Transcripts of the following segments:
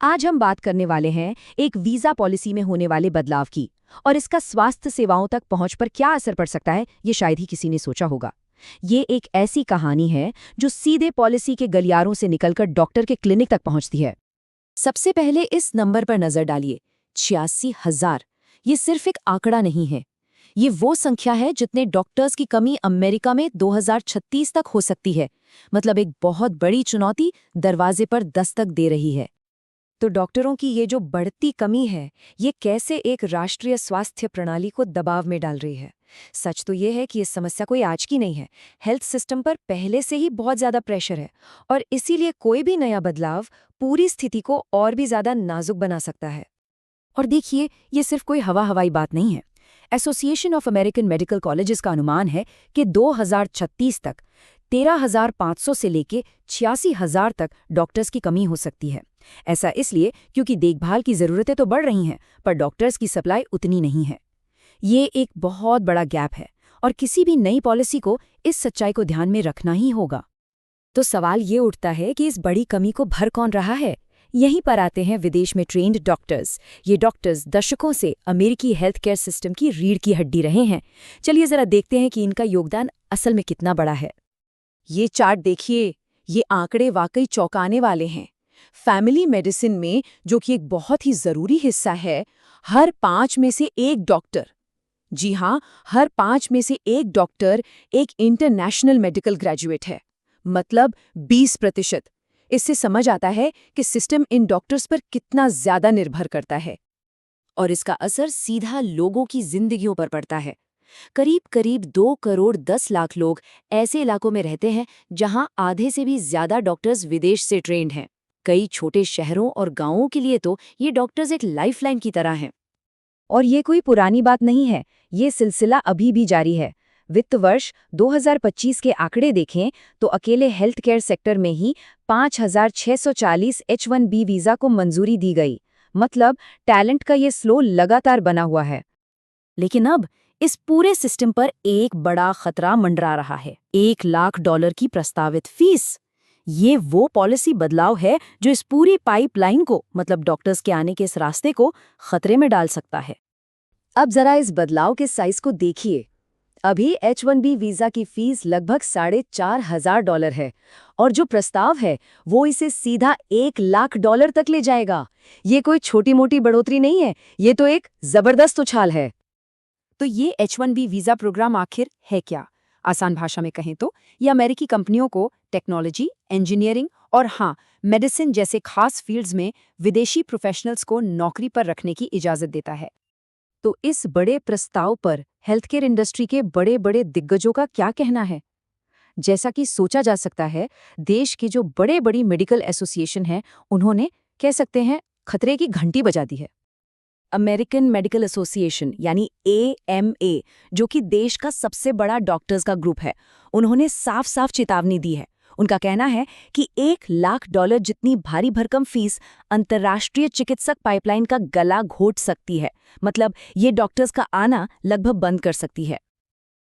आज हम बात करने वाले हैं एक वीजा पॉलिसी में होने वाले बदलाव की और इसका स्वास्थ्य सेवाओं तक पहुंच पर क्या असर पड़ सकता है, ये शायद ही किसी ने सोचा होगा। ये एक ऐसी कहानी है जो सीधे पॉलिसी के गलियारों से निकलकर डॉक्टर के क्लिनिक तक पहुंचती है। सबसे पहले इस नंबर पर नजर डालिए, 86,000। ये सिर्फ एक आंकड़ा नहीं है, ये वो संख्या है जितने डॉक्टर्स की कमी अमेरिका में 2036 तक हो सकती है। मतलब एक बहुत बड़ी चुनौती दरवाजे पर दस्तक दे रही है। तो डॉक्टरों की ये जो बढ़ती कमी है, ये कैसे एक राष्ट्रीय स्वास्थ्य प्रणाली को दबाव में डाल रही है। सच तो ये है कि इस समस्या कोई आज की नहीं है। हेल्थ सिस्टम पर पहले से ही बहुत ज्यादा प्रेशर है और इसीलिए कोई भी नया बदलाव पूरी स्थिति को और भी ज्यादा नाजुक बना सकता है। और देखिए, ये सिर्फ कोई हवाई बात नहीं है। Association of American medical colleges का अनुमान है कि 2036 तक 13,500 से लेके 86,000 तक डॉक्टर्स की कमी हो सकती है। ऐसा इसलिए क्योंकि देखभाल की ज़रूरतें तो बढ़ रही हैं, पर डॉक्टर्स की सप्लाई उतनी नहीं है। ये एक बहुत बड़ा गैप है और किसी भी नई पॉलिसी को इस सच्चाई को ध्यान में रखना ही होगा। तो सवाल ये उठता है कि इस बड़ी कमी को भर कौन रहा है। यहीं पर आते हैं विदेश में ट्रेन्ड डॉक्टर्स। ये डॉक्टर्स दशकों से अमेरिकी हेल्थ केयर सिस्टम की रीढ़ की हड्डी रहे हैं। चलिए जरा देखते हैं कि इनका योगदान असल में कितना बड़ा है। ये चार्ट देखिए, ये आंकड़े वाकई चौंकाने वाले हैं। फैमिली मेडिसिन में, जो कि एक बहुत ही जरूरी हिस्सा है, हर 5 में से एक डॉक्टर, जी हाँ, हर 5 में से एक डॉक्टर एक इंटरनेशनल मेडिकल ग्रेजुएट है। मतलब 20%। इससे समझ आता है कि सिस्टम इन डॉक्टर्स पर कितना ज्यादा निर्भर करता है और इसका असर सीधा लोगों की जिंदगियों पर पड़ता है। करीब 2 करोड़ 10 लाख लोग ऐसे इलाकों में रहते हैं जहां आधे से भी ज्यादा डॉक्टर्स विदेश से ट्रेंड हैं। कई छोटे शहरों और गांवों के लिए तो ये डॉक्टर्स एक लाइफलाइन की तरह हैं। और ये कोई पुरानी बात नहीं है, ये सिलसिला अभी भी जारी है। वित्त वर्ष 2025 के आंकड़े देखें तो अकेले हेल्थ केयर सेक्टर में ही 5,640 H-1B वीजा को मंजूरी दी गई। मतलब टैलेंट का ये स्लो लगातार बना हुआ है। लेकिन अब इस पूरे सिस्टम पर एक बड़ा खतरा मंडरा रहा है, $1 लाख की प्रस्तावित फीस। ये वो पॉलिसी बदलाव है जो इस पूरी पाइपलाइन को, मतलब डॉक्टर्स के आने के इस रास्ते को, खतरे में डाल सकता है। अब जरा इस बदलाव के साइज को देखिए। अभी H-1B वीजा की फीस लगभग $4,500 है और जो प्रस्ताव है वो इसे सीधा $1 लाख तक ले जाएगा। ये कोई छोटी मोटी बढ़ोतरी नहीं है, ये तो एक जबरदस्त उछाल है। तो ये H-1B वीजा प्रोग्राम आखिर है क्या? आसान भाषा में कहें तो ये अमेरिकी कंपनियों को टेक्नोलॉजी, इंजीनियरिंग और मेडिसिन जैसे खास फील्ड्स में विदेशी प्रोफेशनल्स को नौकरी पर रखने की इजाजत देता है। तो इस बड़े प्रस्ताव पर हेल्थ केयर इंडस्ट्री के बड़े बड़े दिग्गजों का क्या कहना है? जैसा कि सोचा जा सकता है, देश के जो बड़े बड़ी मेडिकल एसोसिएशन हैं, उन्होंने, कह सकते हैं, खतरे की घंटी बजा दी है। अमेरिकन मेडिकल एसोसिएशन यानी AMA, जो कि देश का सबसे बड़ा डॉक्टर्स का ग्रुप है, उन्होंने साफ साफ चेतावनी दी है। उनका कहना है कि $1 लाख जितनी भारी भरकम फीस अंतर्राष्ट्रीय चिकित्सक पाइपलाइन का गला घोट सकती है। मतलब ये डॉक्टर्स का आना लगभग बंद कर सकती है।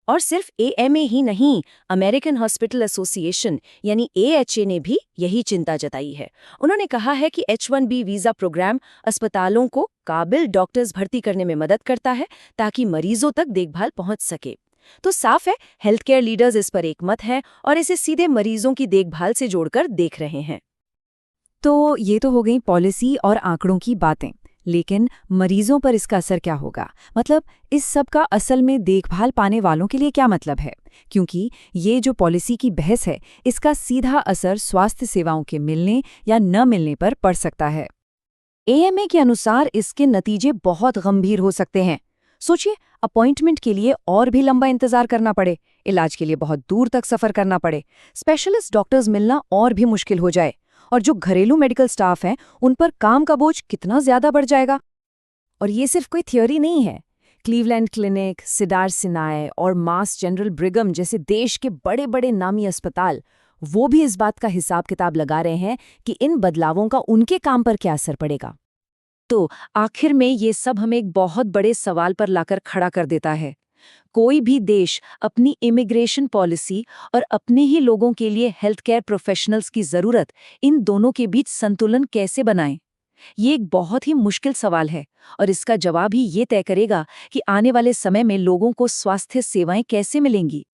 और सिर्फ AMA ही नहीं, अमेरिकन हॉस्पिटल एसोसिएशन यानी AHA ने भी यही चिंता जताई है। उन्होंने कहा है कि H-1B वीजा प्रोग्राम अस्पतालों को काबिल डॉक्टर्स भर्ती करने में मदद करता है ताकि मरीजों तक देखभाल पहुंच सके। तो साफ है, हेल्थ केयर लीडर्स इस पर एकमत हैं और इसे सीधे मरीजों की देखभाल से जोड़कर देख रहे हैं। तो ये तो हो गई पॉलिसी और आंकड़ों की बातें, लेकिन मरीजों पर इसका असर क्या होगा? मतलब इस सब का असल में देखभाल पाने वालों के लिए क्या मतलब है? क्योंकि ये जो पॉलिसी की बहस है, इसका सीधा असर स्वास्थ्य सेवाओं के मिलने या न मिलने पर पड़ सकता है। AMA के अनुसार इसके नतीजे बहुत गंभीर हो सकते हैं। सोचिए, अपॉइंटमेंट के लिए और भी लंबा इंतजार करना पड़े, इलाज के लिए बहुत दूर तक सफर करना पड़े, स्पेशलिस्ट डॉक्टर्स मिलना और भी मुश्किल हो जाए, और जो घरेलू मेडिकल स्टाफ हैं उन पर काम का बोझ कितना ज्यादा बढ़ जाएगा। और ये सिर्फ कोई थ्योरी नहीं है। क्लीवलैंड क्लिनिक, सिडार सिनाई और मास जनरल ब्रिगम जैसे देश के बड़े बड़े नामी अस्पताल, वो भी इस बात का हिसाब किताब लगा रहे हैं कि इन बदलावों का उनके काम पर क्या असर पड़ेगा। तो आखिर में ये सब हमें एक बहुत बड़े सवाल पर लाकर खड़ा कर देता है। कोई भी देश अपनी इमिग्रेशन पॉलिसी और अपने ही लोगों के लिए हेल्थ केयर प्रोफेशनल्स की जरूरत, इन दोनों के बीच संतुलन कैसे बनाए? ये एक बहुत ही मुश्किल सवाल है और इसका जवाब ही ये तय करेगा कि आने वाले समय में लोगों को स्वास्थ्य सेवाएं कैसे मिलेंगी।